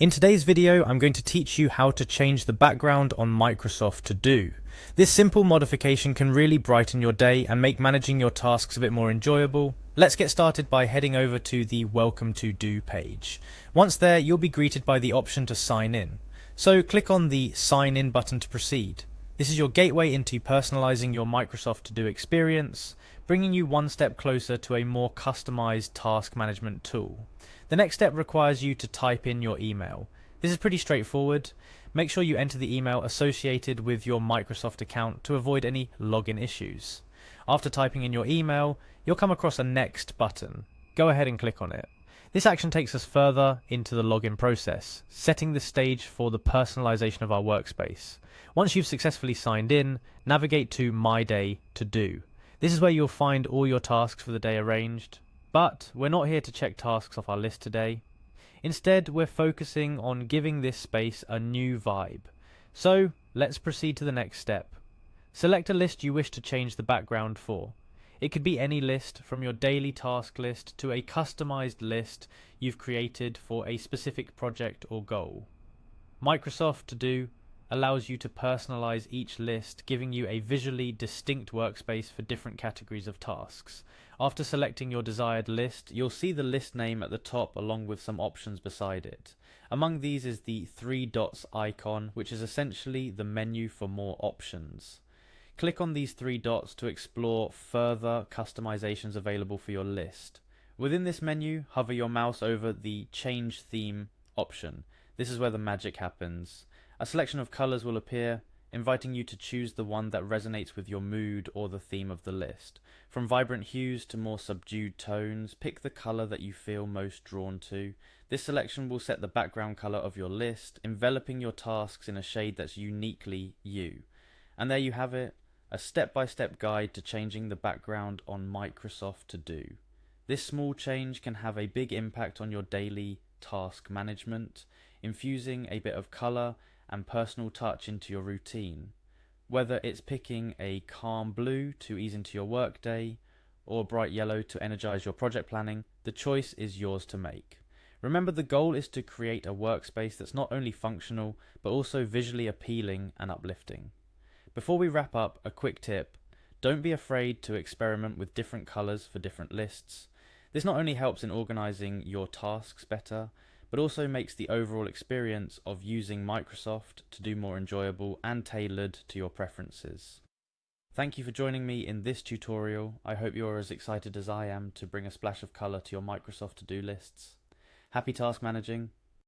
In today's video, I'm going to teach you how to change the background on Microsoft To Do. This simple modification can really brighten your day and make managing your tasks a bit more enjoyable. Let's get started by heading over to the Welcome to Do page. Once there, you'll be greeted by the option to sign in. So click on the Sign In button to proceed. This is your gateway into personalizing your Microsoft To Do experience, bringing you one step closer to a more customized task management tool. The next step requires you to type in your email. This is pretty straightforward. Make sure you enter the email associated with your Microsoft account to avoid any login issues. After typing in your email, you'll come across a Next button. Go ahead and click on it. This action takes us further into the login process, setting the stage for the personalization of our workspace. Once you've successfully signed in, navigate to My Day To Do. This is where you'll find all your tasks for the day arranged. But we're not here to check tasks off our list today. Instead, we're focusing on giving this space a new vibe. So let's proceed to the next step. Select a list you wish to change the background for. It could be any list, from your daily task list to a customized list you've created for a specific project or goal. Microsoft To Do allows you to personalize each list, giving you a visually distinct workspace for different categories of tasks. After selecting your desired list, you'll see the list name at the top along with some options beside it. Among these is the three dots icon, which is essentially the menu for more options. Click on these three dots to explore further customizations available for your list. Within this menu, hover your mouse over the Change Theme option. This is where the magic happens. A selection of colors will appear, inviting you to choose the one that resonates with your mood or the theme of the list. From vibrant hues to more subdued tones, pick the color that you feel most drawn to. This selection will set the background color of your list, enveloping your tasks in a shade that's uniquely you. And there you have it, a step-by-step guide to changing the background on Microsoft To Do. This small change can have a big impact on your daily task management, infusing a bit of color and personal touch into your routine. Whether it's picking a calm blue to ease into your workday or bright yellow to energize your project planning, the choice is yours to make. Remember, the goal is to create a workspace that's not only functional but also visually appealing and uplifting. Before we wrap up, a quick tip. Don't be afraid to experiment with different colors for different lists. This not only helps in organizing your tasks better, but also makes the overall experience of using Microsoft To Do more enjoyable and tailored to your preferences. Thank you for joining me in this tutorial. I hope you're as excited as I am to bring a splash of color to your Microsoft To Do lists. Happy task managing.